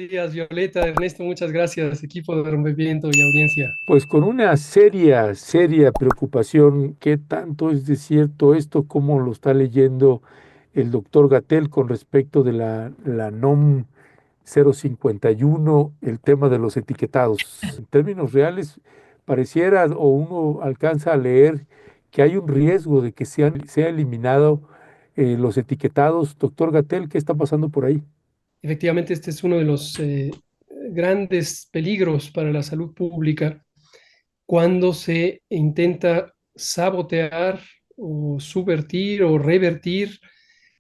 días, Violeta, Ernesto, muchas gracias, equipo de Rompimiento y audiencia. Pues con una seria preocupación, ¿qué tanto es de cierto esto? ¿Cómo lo está leyendo el doctor Gatell con respecto de la NOM 051, el tema de los etiquetados? En términos reales, pareciera o uno alcanza a leer que hay un riesgo de que sea eliminado los etiquetados. Doctor Gatell, ¿qué está pasando por ahí? Efectivamente, este es uno de los grandes peligros para la salud pública cuando se intenta sabotear o subvertir o revertir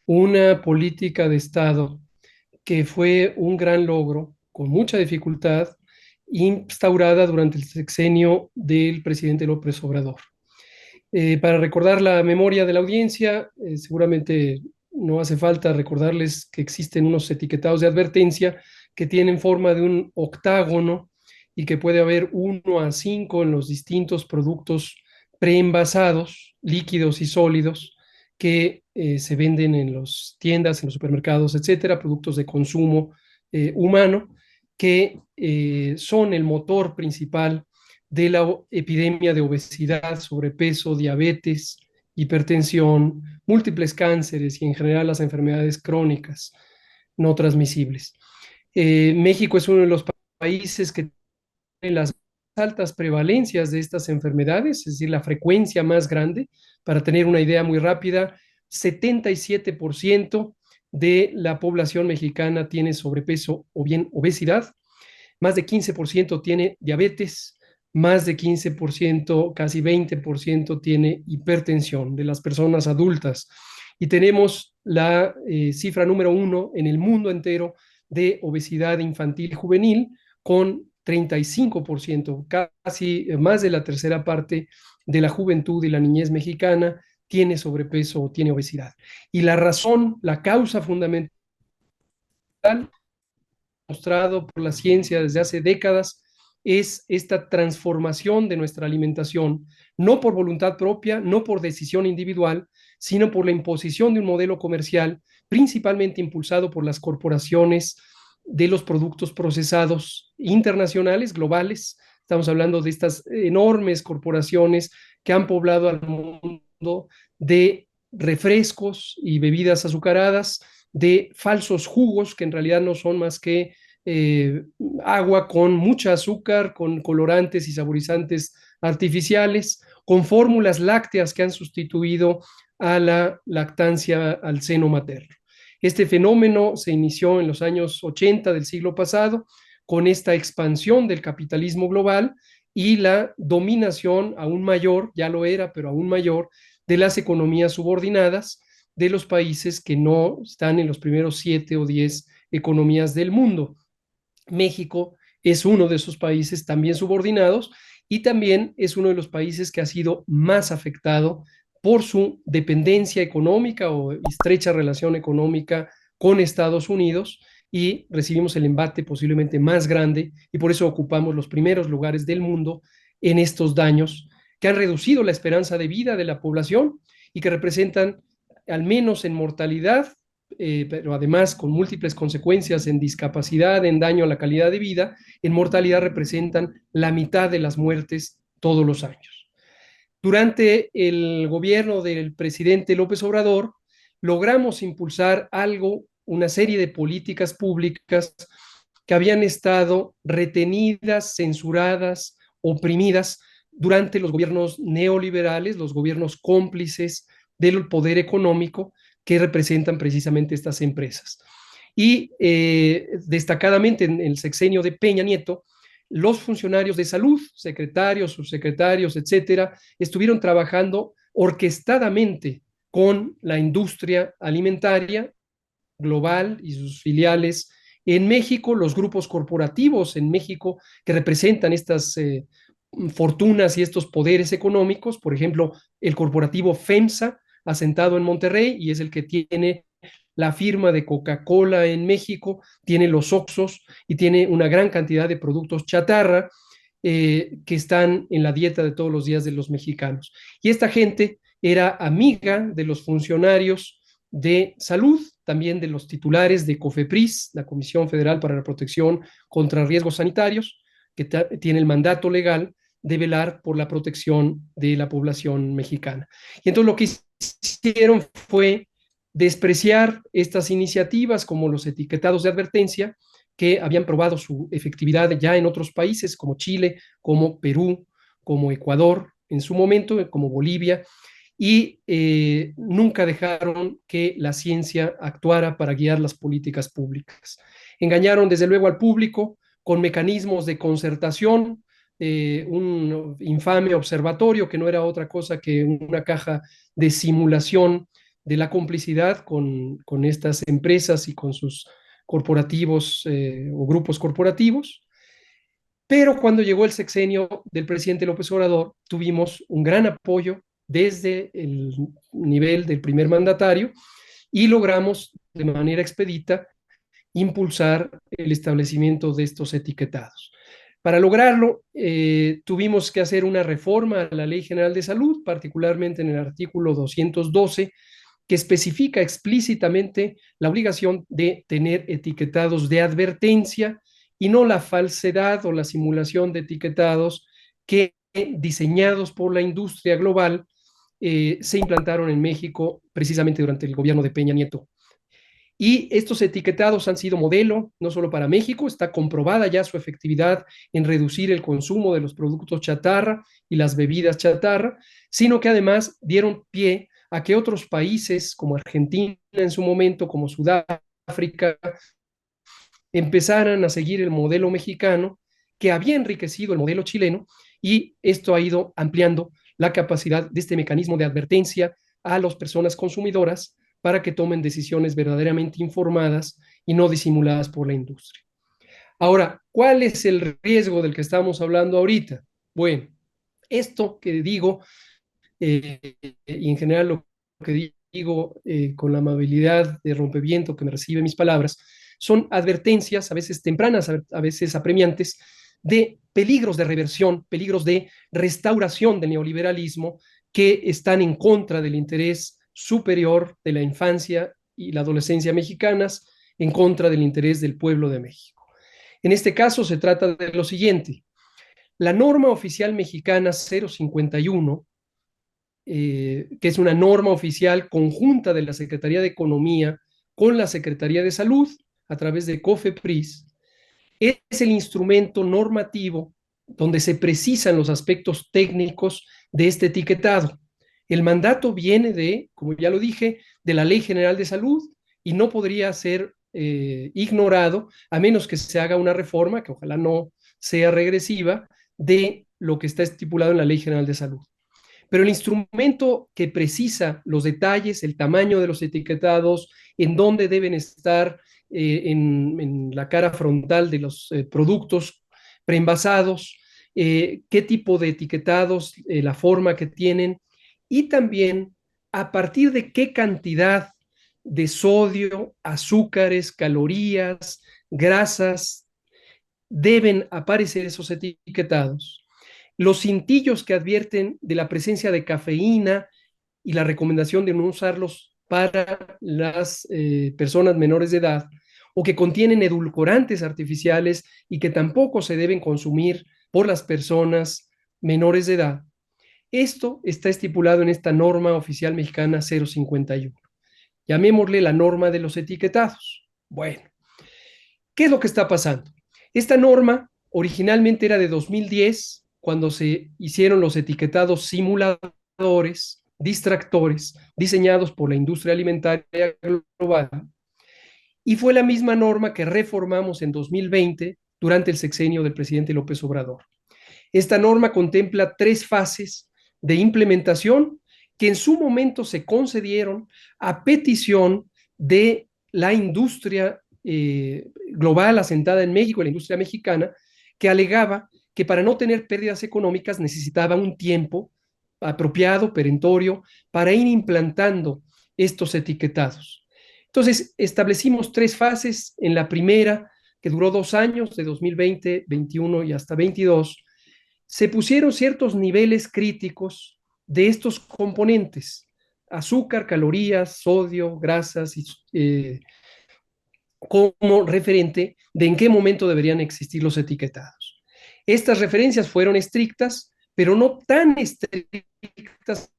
una política de Estado que fue un gran logro, con mucha dificultad, instaurada durante el sexenio del presidente López Obrador. Para recordar la memoria de la audiencia, seguramente no hace falta recordarles que existen unos etiquetados de advertencia que tienen forma de un octágono y que puede haber 1 a 5 en los distintos productos preenvasados, líquidos y sólidos, que se venden en las tiendas, en los supermercados, etcétera, productos de consumo humano, que son el motor principal de la epidemia de obesidad, sobrepeso, diabetes, hipertensión, múltiples cánceres y en general las enfermedades crónicas no transmisibles. México es uno de los países que tiene las altas prevalencias de estas enfermedades, es decir, la frecuencia más grande. Para tener una idea muy rápida, 77% de la población mexicana tiene sobrepeso o bien obesidad, más de 15% tiene diabetes, más de 15%, casi 20% tiene hipertensión de las personas adultas. Y tenemos la cifra número 1 en el mundo entero de obesidad infantil juvenil con 35%, casi más de la tercera parte de la juventud y la niñez mexicana tiene sobrepeso o tiene obesidad. Y la razón, la causa fundamental mostrado por la ciencia desde hace décadas es esta transformación de nuestra alimentación, no por voluntad propia, no por decisión individual, sino por la imposición de un modelo comercial principalmente impulsado por las corporaciones de los productos procesados internacionales, globales. Estamos hablando de estas enormes corporaciones que han poblado al mundo de refrescos y bebidas azucaradas, de falsos jugos que en realidad no son más que eh, agua con mucha azúcar, con colorantes y saborizantes artificiales, con fórmulas lácteas que han sustituido a la lactancia al seno materno. Este fenómeno se inició en los años 80 del siglo pasado con esta expansión del capitalismo global y la dominación aún mayor, ya lo era, pero aún mayor, de las economías subordinadas de los países que no están en los primeros 7 o 10 economías del mundo. México es uno de esos países también subordinados y también es uno de los países que ha sido más afectado por su dependencia económica o estrecha relación económica con Estados Unidos y recibimos el embate posiblemente más grande y por eso ocupamos los primeros lugares del mundo en estos daños que han reducido la esperanza de vida de la población y que representan, al menos en mortalidad, pero además con múltiples consecuencias en discapacidad, en daño a la calidad de vida, en mortalidad representan la mitad de las muertes todos los años. Durante el gobierno del presidente López Obrador, logramos impulsar algo, una serie de políticas públicas que habían estado retenidas, censuradas, oprimidas durante los gobiernos neoliberales, los gobiernos cómplices del poder económico que representan precisamente estas empresas. Y destacadamente en el sexenio de Peña Nieto, los funcionarios de salud, secretarios, subsecretarios, etcétera, estuvieron trabajando orquestadamente con la industria alimentaria global y sus filiales en México, los grupos corporativos en México que representan estas fortunas y estos poderes económicos, por ejemplo, el corporativo FEMSA, asentado en Monterrey, y es el que tiene la firma de Coca-Cola en México, tiene los Oxos y tiene una gran cantidad de productos chatarra que están en la dieta de todos los días de los mexicanos. Y esta gente era amiga de los funcionarios de Salud, también de los titulares de COFEPRIS, la Comisión Federal para la Protección contra Riesgos Sanitarios, que tiene el mandato legal de velar por la protección de la población mexicana. Y entonces lo que hicieron fue despreciar estas iniciativas como los etiquetados de advertencia que habían probado su efectividad ya en otros países como Chile, como Perú, como Ecuador en su momento, como Bolivia, y nunca dejaron que la ciencia actuara para guiar las políticas públicas. Engañaron desde luego al público con mecanismos de concertación, un infame observatorio que no era otra cosa que una caja de simulación de la complicidad con estas empresas y con sus corporativos o grupos corporativos. Pero cuando llegó el sexenio del presidente López Obrador, tuvimos un gran apoyo desde el nivel del primer mandatario y logramos de manera expedita impulsar el establecimiento de estos etiquetados. Para lograrlo, tuvimos que hacer una reforma a la Ley General de Salud, particularmente en el artículo 212, que especifica explícitamente la obligación de tener etiquetados de advertencia y no la falsedad o la simulación de etiquetados que, diseñados por la industria global, se implantaron en México precisamente durante el gobierno de Peña Nieto. Y estos etiquetados han sido modelo no solo para México, está comprobada ya su efectividad en reducir el consumo de los productos chatarra y las bebidas chatarra, sino que además dieron pie a que otros países como Argentina en su momento, como Sudáfrica, empezaran a seguir el modelo mexicano que había enriquecido el modelo chileno, y esto ha ido ampliando la capacidad de este mecanismo de advertencia a las personas consumidoras para que tomen decisiones verdaderamente informadas y no disimuladas por la industria. Ahora, ¿cuál es el riesgo del que estamos hablando ahorita? Bueno, esto que digo, y en general lo que digo con la amabilidad de rompeviento que me recibe mis palabras, son advertencias, a veces tempranas, a veces apremiantes, de peligros de reversión, peligros de restauración del neoliberalismo que están en contra del interés superior de la infancia y la adolescencia mexicanas, en contra del interés del pueblo de México. En este caso se trata de lo siguiente: la norma oficial mexicana 051, que es una norma oficial conjunta de la Secretaría de Economía con la Secretaría de Salud a través de COFEPRIS, es el instrumento normativo donde se precisan los aspectos técnicos de este etiquetado. El mandato viene de, como ya lo dije, de la Ley General de Salud y no podría ser ignorado a menos que se haga una reforma, que ojalá no sea regresiva, de lo que está estipulado en la Ley General de Salud. Pero el instrumento que precisa los detalles, el tamaño de los etiquetados, en dónde deben estar en la cara frontal de los productos preenvasados, qué tipo de etiquetados, la forma que tienen, y también a partir de qué cantidad de sodio, azúcares, calorías, grasas deben aparecer esos etiquetados. Los cintillos que advierten de la presencia de cafeína y la recomendación de no usarlos para las personas menores de edad, o que contienen edulcorantes artificiales y que tampoco se deben consumir por las personas menores de edad. Esto está estipulado en esta norma oficial mexicana 051. Llamémosle la norma de los etiquetados. Bueno, ¿qué es lo que está pasando? Esta norma originalmente era de 2010, cuando se hicieron los etiquetados simuladores, distractores, diseñados por la industria alimentaria global, y fue la misma norma que reformamos en 2020 durante el sexenio del presidente López Obrador. Esta norma contempla 3 fases de implementación que en su momento se concedieron a petición de la industria global asentada en México, la industria mexicana, que alegaba que para no tener pérdidas económicas necesitaba un tiempo apropiado, perentorio, para ir implantando estos etiquetados. Entonces, establecimos 3 fases. En la primera, que duró 2 años, de 2020, 21 y hasta 22, se pusieron ciertos niveles críticos de estos componentes. azúcar, calorías, sodio, grasas, como referente de en qué momento deberían existir los etiquetados. Estas referencias fueron estrictas, pero no tan estrictas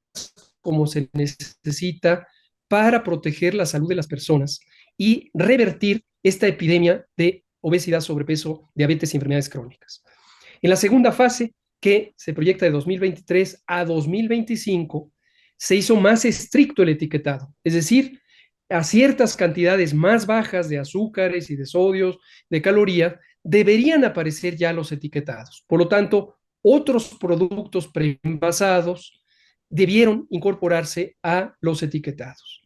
como se necesita para proteger la salud de las personas y revertir esta epidemia de obesidad, sobrepeso, diabetes y enfermedades crónicas. En la segunda fase, que se proyecta de 2023 a 2025, se hizo más estricto el etiquetado, es decir, a ciertas cantidades más bajas de azúcares y de sodios, de calorías, deberían aparecer ya los etiquetados. Por lo tanto, otros productos preenvasados debieron incorporarse a los etiquetados.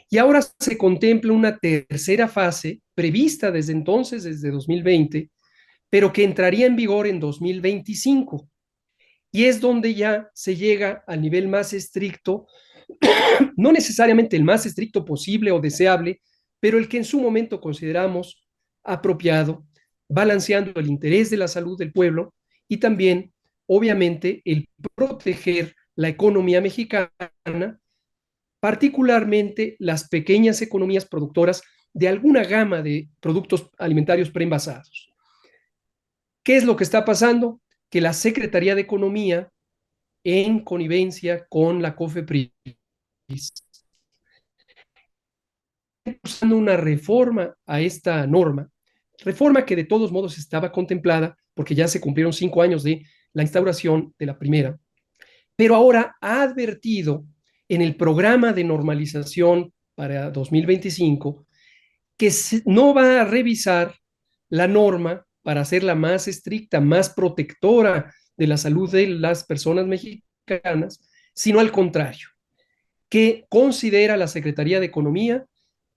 Y ahora se contempla una tercera fase prevista desde entonces, desde 2020, pero que entraría en vigor en 2025. Y es donde ya se llega al nivel más estricto, no necesariamente el más estricto posible o deseable, pero el que en su momento consideramos apropiado, balanceando el interés de la salud del pueblo y también, obviamente, el proteger la economía mexicana, particularmente las pequeñas economías productoras de alguna gama de productos alimentarios preenvasados. ¿Qué es lo que está pasando? Que la Secretaría de Economía, en connivencia con la COFEPRIS, usando una reforma a esta norma, reforma que de todos modos estaba contemplada porque ya se cumplieron 5 años de la instauración de la primera, pero ahora ha advertido en el programa de normalización para 2025 que no va a revisar la norma para hacerla más estricta, más protectora de la salud de las personas mexicanas, sino al contrario, que considera la Secretaría de Economía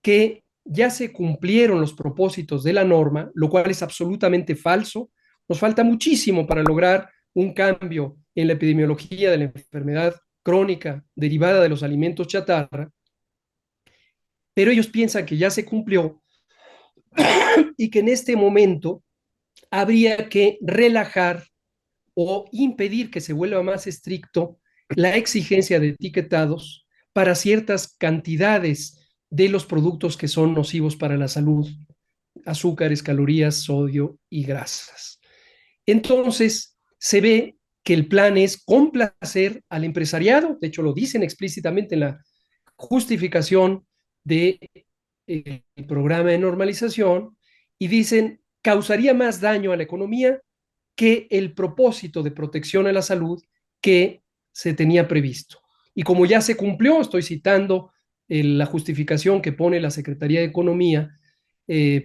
que ya se cumplieron los propósitos de la norma, lo cual es absolutamente falso. Nos falta muchísimo para lograr un cambio en la epidemiología de la enfermedad crónica derivada de los alimentos chatarra, pero ellos piensan que ya se cumplió y que en este momento habría que relajar o impedir que se vuelva más estricto la exigencia de etiquetados para ciertas cantidades de los productos que son nocivos para la salud, azúcares, calorías, sodio y grasas. Entonces, se ve que el plan es complacer al empresariado, de hecho lo dicen explícitamente en la justificación del programa de normalización, y dicen, causaría más daño a la economía que el propósito de protección a la salud que se tenía previsto. Y como ya se cumplió, estoy citando la justificación que pone la Secretaría de Economía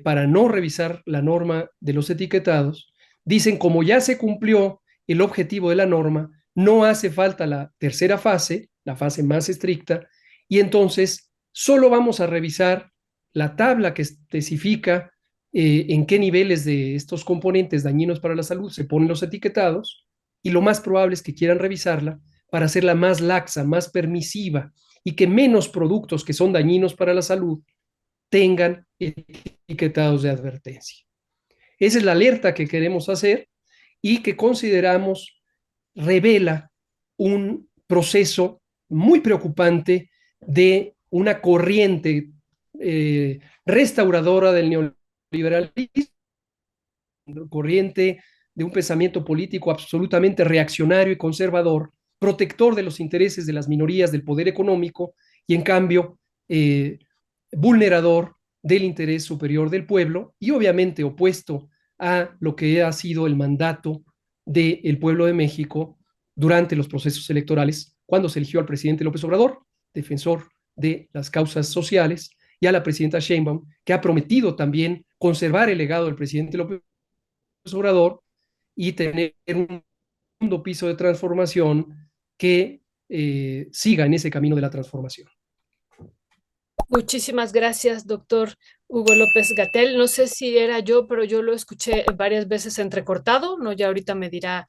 para no revisar la norma de los etiquetados, dicen como ya se cumplió el objetivo de la norma, no hace falta la tercera fase, la fase más estricta, y entonces solo vamos a revisar la tabla que especifica en qué niveles de estos componentes dañinos para la salud se ponen los etiquetados, y lo más probable es que quieran revisarla para hacerla más laxa, más permisiva, y que menos productos que son dañinos para la salud tengan etiquetados de advertencia. Esa es la alerta que queremos hacer y que consideramos revela un proceso muy preocupante de una corriente restauradora del neoliberalismo, corriente de un pensamiento político absolutamente reaccionario y conservador, protector de los intereses de las minorías del poder económico y en cambio vulnerador del interés superior del pueblo y obviamente opuesto a lo que ha sido el mandato del pueblo de México durante los procesos electorales, cuando se eligió al presidente López Obrador, defensor de las causas sociales, y a la presidenta Sheinbaum, que ha prometido también conservar el legado del presidente López Obrador y tener un segundo piso de transformación que siga en ese camino de la transformación. Muchísimas gracias, doctor Hugo López Gatell, no sé si era yo, pero yo lo escuché varias veces entrecortado, ¿no? Ya ahorita me dirá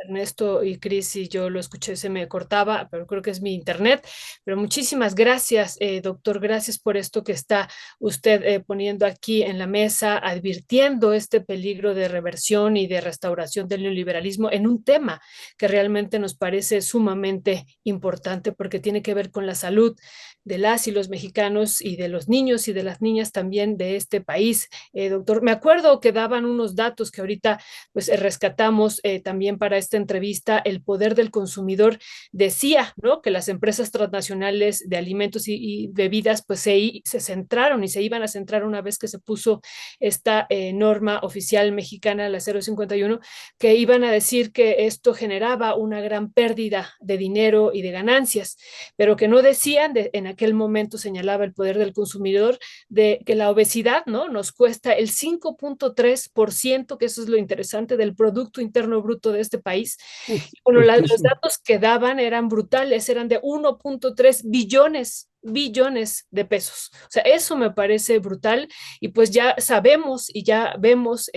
Ernesto y Cris si yo lo escuché, se me cortaba, pero creo que es mi internet. Pero muchísimas gracias, doctor, gracias por esto que está usted poniendo aquí en la mesa, advirtiendo este peligro de reversión y de restauración del neoliberalismo en un tema que realmente nos parece sumamente importante porque tiene que ver con la salud de las y los mexicanos y de los niños y de las niñas también de este país. Doctor, me acuerdo que daban unos datos que ahorita pues rescatamos también para esta entrevista. El poder del consumidor decía, ¿no? Que las empresas transnacionales de alimentos y bebidas pues se centraron y se iban a centrar una vez que se puso esta norma oficial mexicana, la 051, que iban a decir que esto generaba una gran pérdida de dinero y de ganancias, pero que no decían, en aquel momento señalaba el poder del consumidor, de que la obesidad, ¿no? Nos cuesta el 5.3%, que eso es lo interesante, del Producto Interno Bruto de este país. Uy, Bueno, los fuertísimo. datos que daban eran brutales, eran de 1.3 billones de pesos. O sea, eso me parece brutal y pues ya sabemos y ya vemos,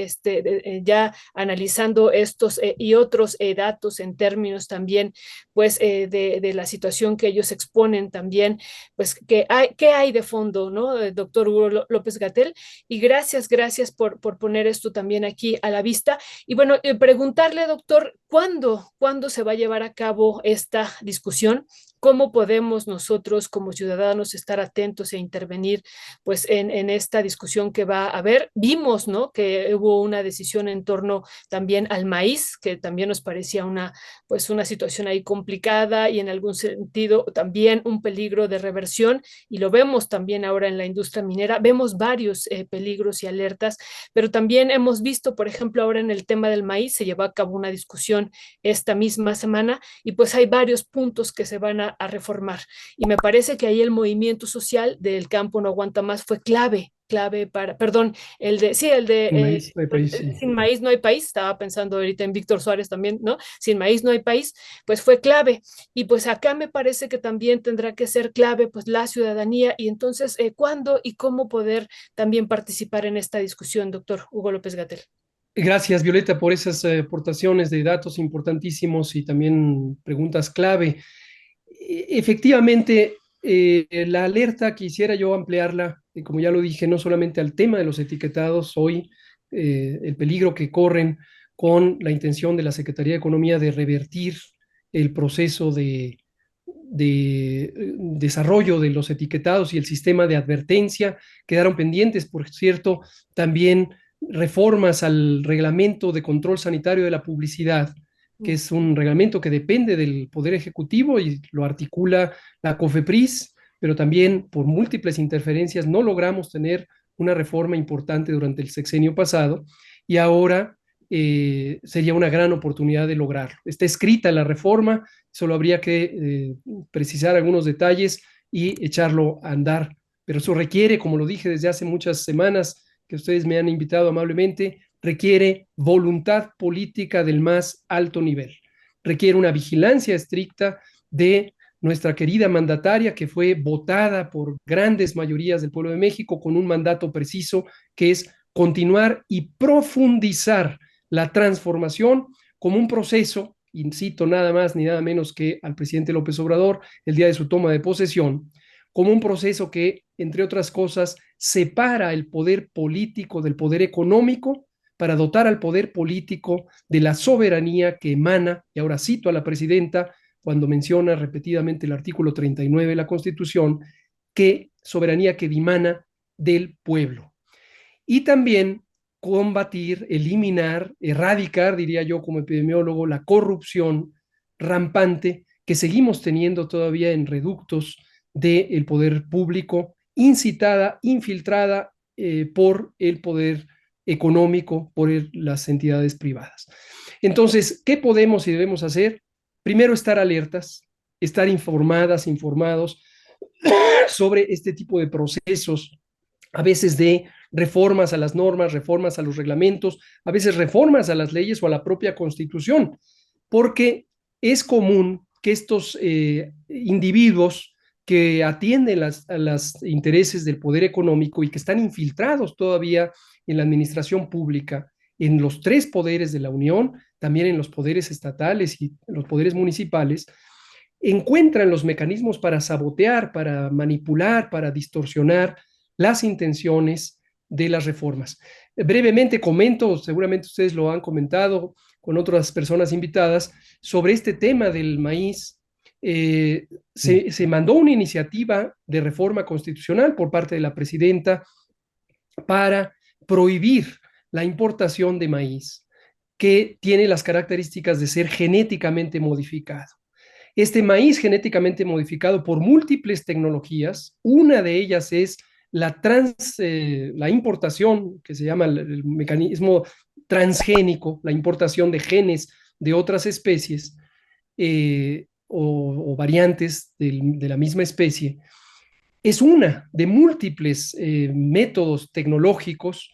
ya analizando estos y otros datos en términos también, pues, de la situación que ellos exponen también, pues, qué hay de fondo, ¿no? Doctor Hugo López Gatell, y gracias por poner esto también aquí a la vista. Y bueno, preguntarle, doctor, ¿cuándo se va a llevar a cabo esta discusión? ¿Cómo podemos nosotros como ciudadanos estar atentos e intervenir pues en esta discusión que va a haber? Vimos, ¿no? Que hubo una decisión en torno también al maíz, que también nos parecía pues una situación ahí complicada y en algún sentido también un peligro de reversión, y lo vemos también ahora en la industria minera. Vemos varios peligros y alertas, pero también hemos visto, por ejemplo, ahora en el tema del maíz, se llevó a cabo una discusión esta misma semana y pues hay varios puntos que se van a reformar. Y me parece que ahí el movimiento social del campo no aguanta más fue clave para, perdón, el de En maíz no hay país, sí. sin maíz no hay país, estaba pensando ahorita en Víctor Suárez también, ¿no? Sin maíz no hay país, pues fue clave. Y pues acá me parece que también tendrá que ser clave pues la ciudadanía y entonces, ¿cuándo y cómo poder también participar en esta discusión, doctor Hugo López Gatell? Gracias, Violeta, por esas aportaciones de datos importantísimos y también preguntas clave. Efectivamente, la alerta quisiera yo ampliarla, como ya lo dije, no solamente al tema de los etiquetados, hoy el peligro que corren con la intención de la Secretaría de Economía de revertir el proceso de desarrollo de los etiquetados y el sistema de advertencia. Quedaron pendientes, por cierto, también reformas al reglamento de control sanitario de la publicidad, que es un reglamento que depende del Poder Ejecutivo y lo articula la COFEPRIS, pero también por múltiples interferencias no logramos tener una reforma importante durante el sexenio pasado y ahora sería una gran oportunidad de lograrlo. Está escrita la reforma, solo habría que precisar algunos detalles y echarlo a andar, pero eso requiere, como lo dije desde hace muchas semanas, que ustedes me han invitado amablemente, requiere voluntad política del más alto nivel, requiere una vigilancia estricta de nuestra querida mandataria que fue votada por grandes mayorías del pueblo de México con un mandato preciso que es continuar y profundizar la transformación como un proceso, incito nada más ni nada menos que al presidente López Obrador el día de su toma de posesión, como un proceso que, entre otras cosas, separa el poder político del poder económico para dotar al poder político de la soberanía que emana, y ahora cito a la presidenta cuando menciona repetidamente el artículo 39 de la Constitución, que soberanía que dimana del pueblo. Y también combatir, eliminar, erradicar, diría yo como epidemiólogo, la corrupción rampante que seguimos teniendo todavía en reductos del poder público, incitada, infiltrada por el poder económico, por las entidades privadas. Entonces, ¿qué podemos y debemos hacer? Primero, estar alertas, estar informadas, informados sobre este tipo de procesos, a veces de reformas a las normas, reformas a los reglamentos, a veces reformas a las leyes o a la propia constitución, porque es común que estos individuos que atienden a los intereses del poder económico y que están infiltrados todavía en la administración pública, en los tres poderes de la Unión, también en los poderes estatales y los poderes municipales, encuentran los mecanismos para sabotear, para manipular, para distorsionar las intenciones de las reformas. Brevemente comento, seguramente ustedes lo han comentado con otras personas invitadas, sobre este tema del maíz. Se mandó una iniciativa de reforma constitucional por parte de la presidenta para prohibir la importación de maíz que tiene las características de ser genéticamente modificado. Este maíz genéticamente modificado por múltiples tecnologías, una de ellas es la importación, que se llama el mecanismo transgénico, la importación de genes de otras especies o variantes de la misma especie, es una de múltiples métodos tecnológicos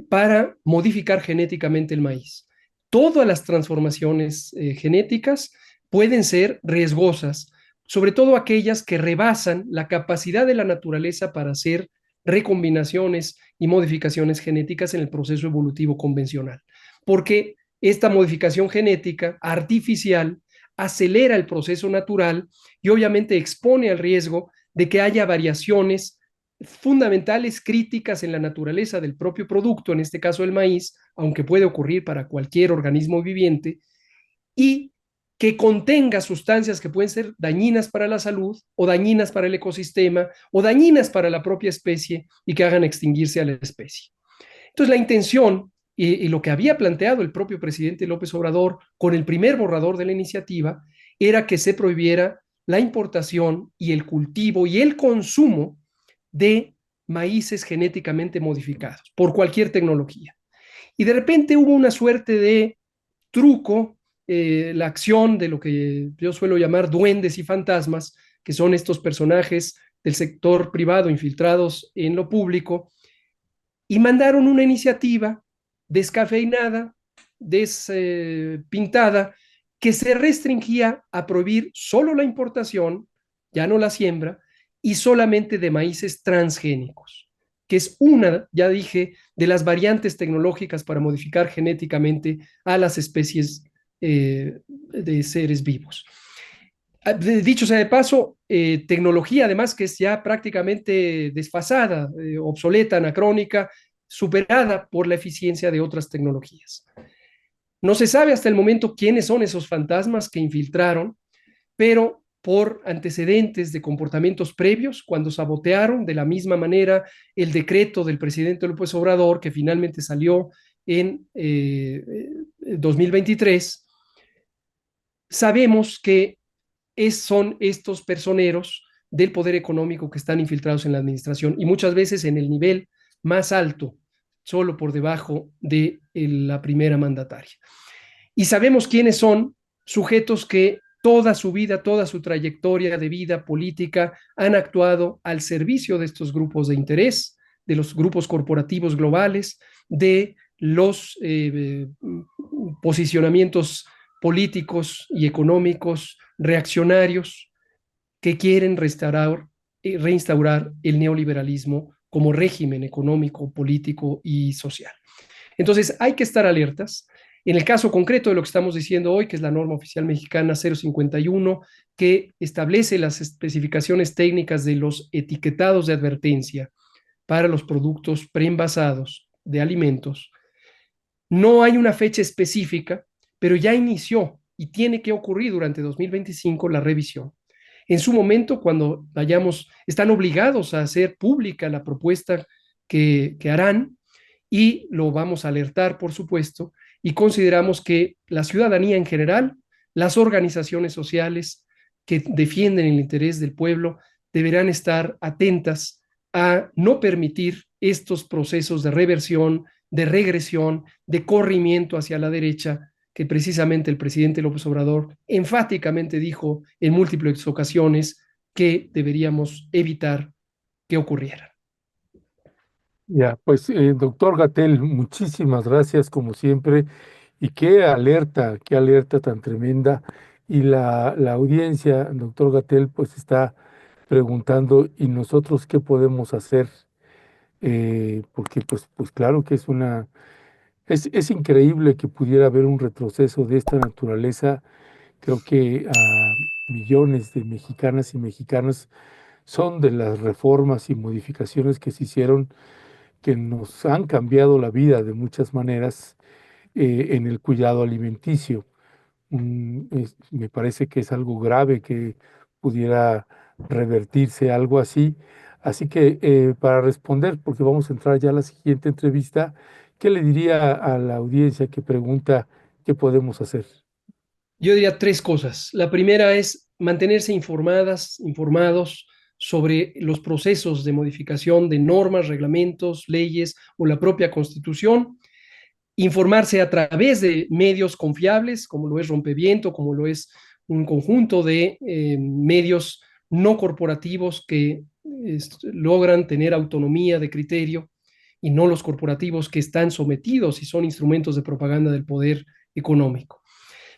para modificar genéticamente el maíz. Todas las transformaciones genéticas pueden ser riesgosas, sobre todo aquellas que rebasan la capacidad de la naturaleza para hacer recombinaciones y modificaciones genéticas en el proceso evolutivo convencional, porque esta modificación genética artificial acelera el proceso natural y obviamente expone al riesgo de que haya variaciones fundamentales críticas en la naturaleza del propio producto, en este caso el maíz, aunque puede ocurrir para cualquier organismo viviente, y que contenga sustancias que pueden ser dañinas para la salud o dañinas para el ecosistema o dañinas para la propia especie y que hagan extinguirse a la especie. Entonces, la intención y lo que había planteado el propio presidente López Obrador con el primer borrador de la iniciativa era que se prohibiera la importación y el cultivo y el consumo de maíces genéticamente modificados por cualquier tecnología. Y de repente hubo una suerte de truco, la acción de lo que yo suelo llamar duendes y fantasmas, que son estos personajes del sector privado infiltrados en lo público, y mandaron una iniciativa descafeinada, despintada, que se restringía a prohibir solo la importación, ya no la siembra, y solamente de maíces transgénicos, que es una, ya dije, de las variantes tecnológicas para modificar genéticamente a las especies de seres vivos. Dicho sea de paso, tecnología además que es ya prácticamente desfasada, obsoleta, anacrónica, superada por la eficiencia de otras tecnologías. No se sabe hasta el momento quiénes son esos fantasmas que infiltraron, pero por antecedentes de comportamientos previos, cuando sabotearon de la misma manera el decreto del presidente López Obrador, que finalmente salió en 2023, sabemos que son estos personeros del poder económico que están infiltrados en la administración y muchas veces en el nivel más alto, solo por debajo de la primera mandataria. Y sabemos quiénes son sujetos que toda su vida, toda su trayectoria de vida política han actuado al servicio de estos grupos de interés, de los grupos corporativos globales, de los posicionamientos políticos y económicos reaccionarios que quieren reinstaurar el neoliberalismo como régimen económico, político y social. Entonces, hay que estar alertas. En el caso concreto de lo que estamos diciendo hoy, que es la norma oficial mexicana 051, que establece las especificaciones técnicas de los etiquetados de advertencia para los productos preenvasados de alimentos, no hay una fecha específica, pero ya inició y tiene que ocurrir durante 2025 la revisión. En su momento, cuando están obligados a hacer pública la propuesta que harán y lo vamos a alertar, por supuesto, y consideramos que la ciudadanía en general, las organizaciones sociales que defienden el interés del pueblo, deberán estar atentas a no permitir estos procesos de reversión, de regresión, de corrimiento hacia la derecha, que precisamente el presidente López Obrador enfáticamente dijo en múltiples ocasiones que deberíamos evitar que ocurriera. Ya, pues doctor Gatell, muchísimas gracias como siempre y qué alerta tan tremenda. Y la audiencia, doctor Gatell, pues está preguntando, ¿y nosotros qué podemos hacer? Porque pues claro que es increíble que pudiera haber un retroceso de esta naturaleza. Creo que a millones de mexicanas y mexicanos son de las reformas y modificaciones que se hicieron que nos han cambiado la vida de muchas maneras en el cuidado alimenticio. Me parece que es algo grave que pudiera revertirse algo así. Así que para responder, porque vamos a entrar ya a la siguiente entrevista, ¿qué le diría a la audiencia que pregunta qué podemos hacer? Yo diría tres cosas. La primera es mantenerse informados sobre los procesos de modificación de normas, reglamentos, leyes o la propia Constitución, informarse a través de medios confiables, como lo es Rompeviento, como lo es un conjunto de medios no corporativos que logran tener autonomía de criterio y no los corporativos que están sometidos y son instrumentos de propaganda del poder económico.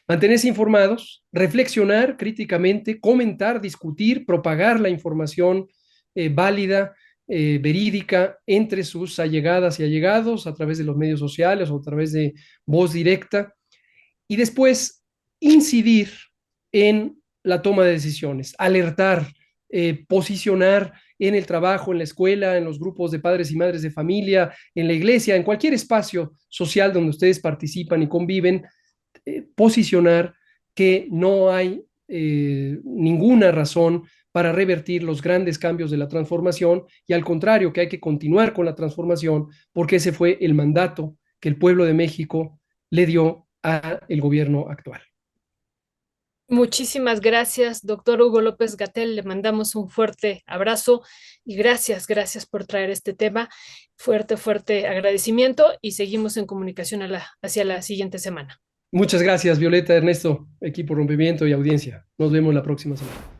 Mantenerse informados, reflexionar críticamente, comentar, discutir, propagar la información válida, verídica entre sus allegadas y allegados a través de los medios sociales o a través de voz directa y después incidir en la toma de decisiones, alertar, posicionar en el trabajo, en la escuela, en los grupos de padres y madres de familia, en la iglesia, en cualquier espacio social donde ustedes participan y conviven, posicionar que no hay ninguna razón para revertir los grandes cambios de la transformación y al contrario, que hay que continuar con la transformación porque ese fue el mandato que el pueblo de México le dio al gobierno actual. Muchísimas gracias, doctor Hugo López-Gatell. Le mandamos un fuerte abrazo y gracias por traer este tema. Fuerte agradecimiento y seguimos en comunicación hacia la siguiente semana. Muchas gracias, Violeta, Ernesto, equipo Rompimiento y audiencia. Nos vemos la próxima semana.